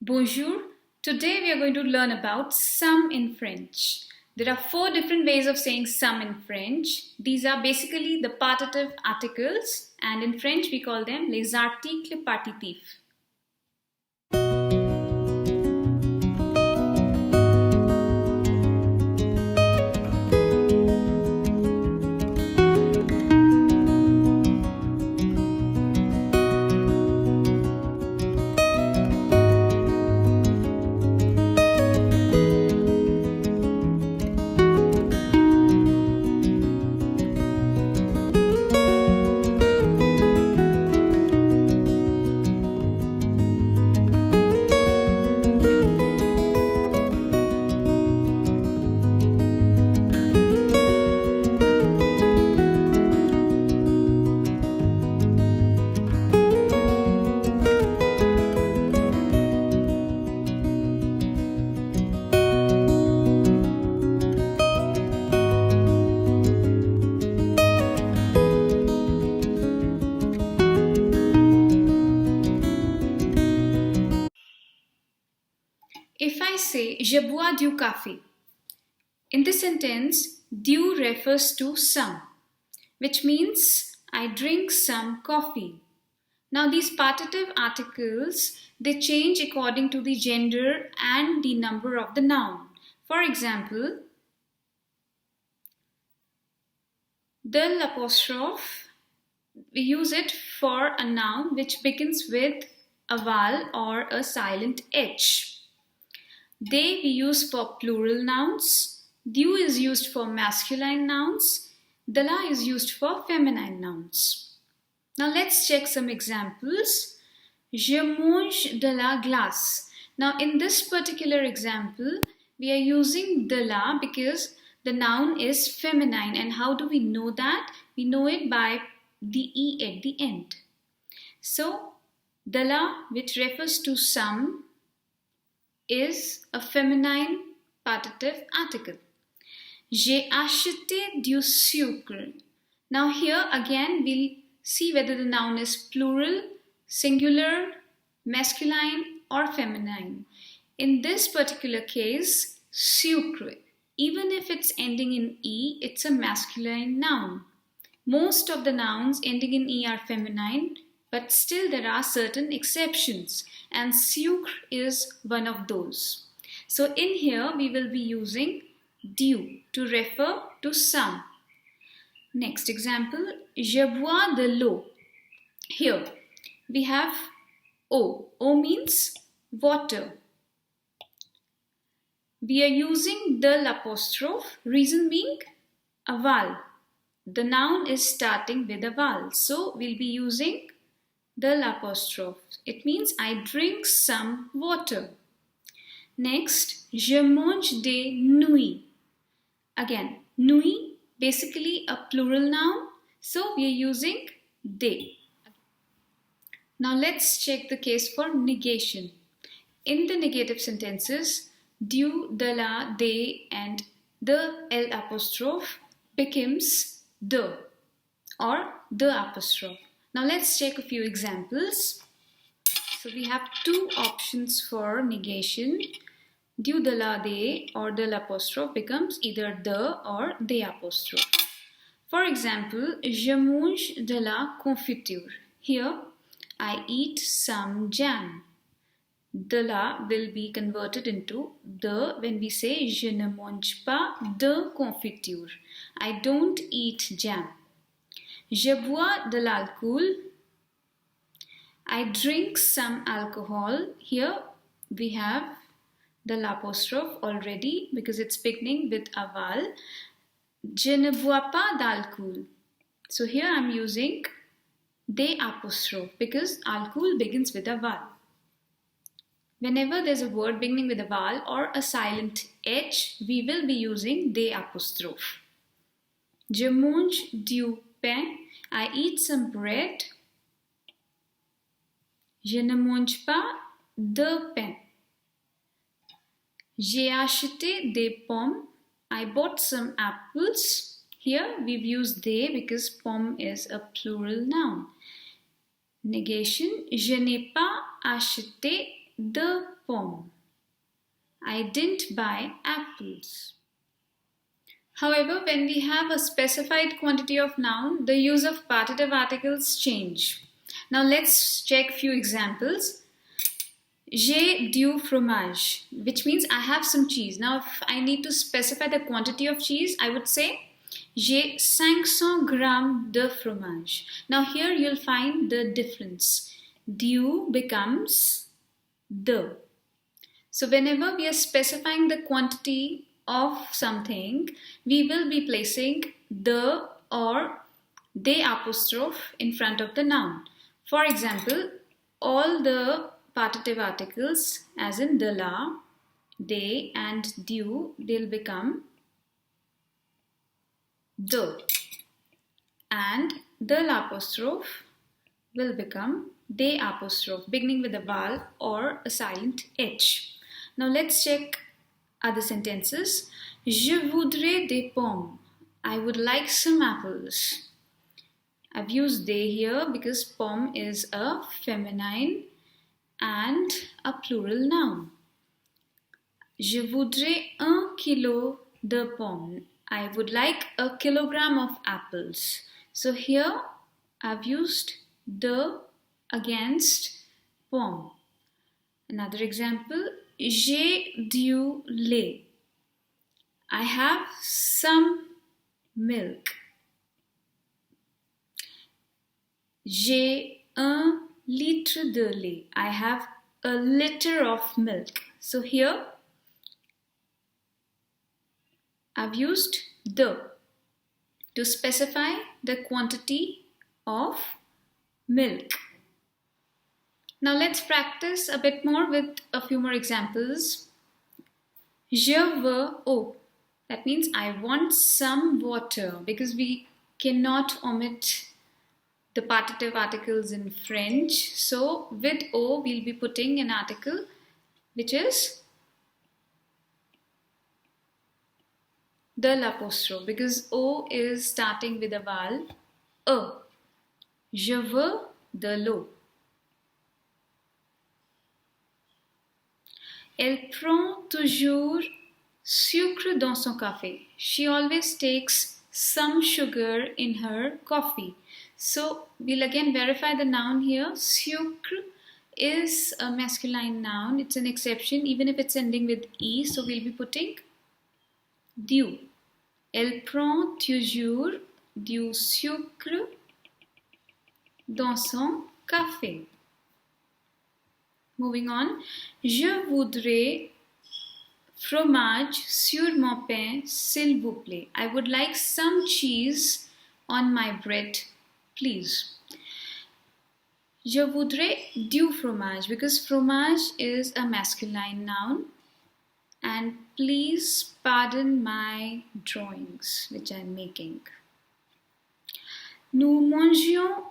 Bonjour. Today we are going to learn about some in French. There are 4 different ways of saying some in French. These are basically the partitive articles, and in French we call them les articles partitifs. If I say je bois du café, in this sentence, du refers to some, which means I drink some coffee. Now these partitive articles, they change according to the gender and the number of the noun. For example, the apostrophe, we use it for a noun which begins with a vowel or a silent H. They we use for plural nouns. Du is used for masculine nouns. De la is used for feminine nouns. Now let's check some examples. Je mange de la glace. Now in this particular example, we are using de la because the noun is feminine. And how do we know that? We know it by the E at the end. So, de la, which refers to some, is a feminine partitive article. J'ai acheté du sucre. Now here again we'll see whether the noun is plural, singular, masculine or feminine. In this particular case, sucre, even if it's ending in E, it's a masculine noun. Most of the nouns ending in E are feminine, but still there are certain exceptions, and sucre is one of those. So in here we will be using du to refer to some. Next example, je bois de l'eau. Here we have eau. Eau means water. We are using de l'apostrophe, reason being a vowel. The noun is starting with a vowel, so we'll be using de l'apostrophe. It means I drink some water. Next, je mange des nouilles. Again, nuit, basically a plural noun, so we are using des. Now let's check the case for negation. In the negative sentences, du, de la, des and the L apostrophe becomes de or the apostrophe. Now let's check a few examples. So we have 2 options for negation. Du, de la, des or the apostrophe becomes either the or the apostrophe. For example, je mange de la confiture. Here, I eat some jam. De la will be converted into the when we say je ne mange pas de confiture. I don't eat jam. Je bois de l'alcool. I drink some alcohol. Here we have the apostrophe already because it's beginning with a vowel. Je ne bois pas d'alcool. So here I'm using des apostrophe because alcohol begins with a vowel. Whenever there's a word beginning with a vowel or a silent H, we will be using des apostrophe. Je mange du pain. I eat some bread. Je ne mange pas de pain. J'ai acheté des pommes. I bought some apples. Here we've used they because pomme is a plural noun. Negation, je n'ai pas acheté de pomme. I didn't buy apples. However, when we have a specified quantity of noun, the use of partitive articles change. Now let's check few examples. J'ai du fromage, which means I have some cheese. Now if I need to specify the quantity of cheese, I would say j'ai 500 grammes de fromage. Now here you'll find the difference. Du becomes de. So whenever we are specifying the quantity of something, we will be placing the or de apostrophe in front of the noun. For example, all the partitive articles as in de la, de and du, they'll become de. And de l'apostrophe will become de apostrophe, beginning with a vowel or a silent H. Now let's check other sentences. Je voudrais des pommes. I would like some apples. I've used they here because pomme is a feminine and a plural noun. Je voudrais 1 kilo de pommes. I would like a kilogram of apples. So here I've used de against pomme. Another example, j'ai du lait. I have some milk. J'ai un litre de lait. I have a liter of milk. So here I've used de to specify the quantity of milk. Now let's practice a bit more with a few more examples. Je veux eau. That means I want some water, because we cannot omit the partitive articles in French. So with eau we'll be putting an article which is de l'apostrophe, because eau is starting with a vowel e. Je veux de l'eau. Elle prend toujours sucre dans son café. She always takes some sugar in her coffee. So we'll again verify the noun here. Sucre is a masculine noun. It's an exception even if it's ending with E. So we'll be putting du. Elle prend toujours du sucre dans son café. Moving on. Je voudrais fromage sur mon pain, s'il vous plaît. I would like some cheese on my bread, please. Je voudrais du fromage, because fromage is a masculine noun. And please pardon my drawings which I am making. Nous mangions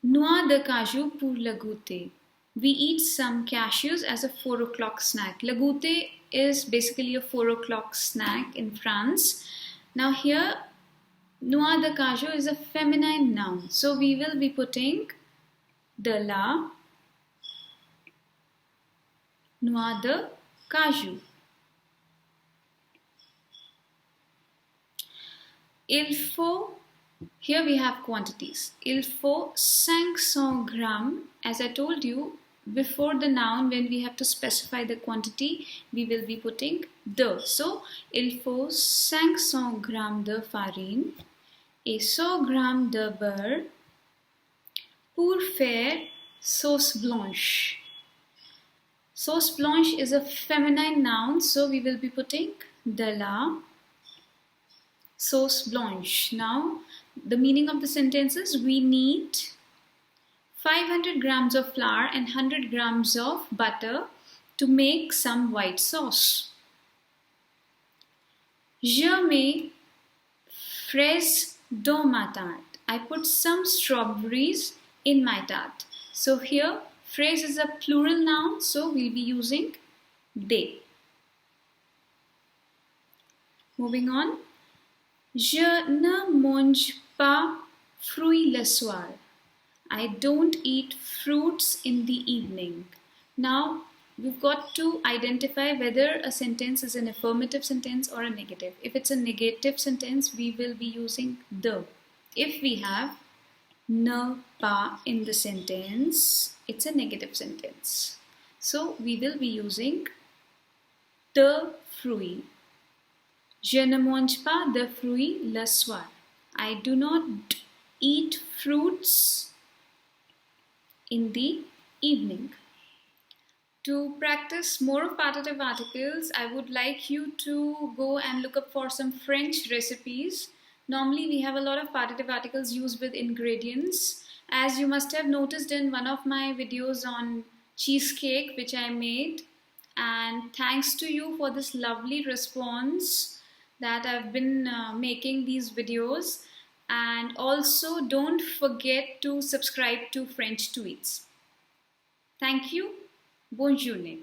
noix de cajou pour le goûter. We eat some cashews as a 4 o'clock snack. Le goûter is basically a 4 o'clock snack in France. Now here, noix de cajou is a feminine noun. So we will be putting de la noix de cajou. Il faut, here we have quantities. Il faut 500 grammes. As I told you, before the noun, when we have to specify the quantity, we will be putting de. So, il faut 500 grammes de farine et 100 grammes de beurre pour faire sauce blanche. Sauce blanche is a feminine noun, so we will be putting de la sauce blanche. Now, the meaning of the sentence is we need 500 grams of flour and 100 grams of butter to make some white sauce. Je mets fraises dans ma tarte. I put some strawberries in my tarte. So here, fraise is a plural noun, so we'll be using they. Moving on. Je ne mange pas fruits le soir. I don't eat fruits in the evening. Now we've got to identify whether a sentence is an affirmative sentence or a negative. If it's a negative sentence, we will be using the. If we have ne pas in the sentence, it's a negative sentence. So we will be using the fruit. Je ne mange pas de fruits le soir. I do not eat fruits in the evening. To practice more of partitive articles, I would like you to go and look up for some French recipes. Normally, we have a lot of partitive articles used with ingredients. As you must have noticed in one of my videos on cheesecake, which I made. And thanks to you for this lovely response that I've been making these videos. And also, don't forget to subscribe to French Tweets. Thank you. Bonjour.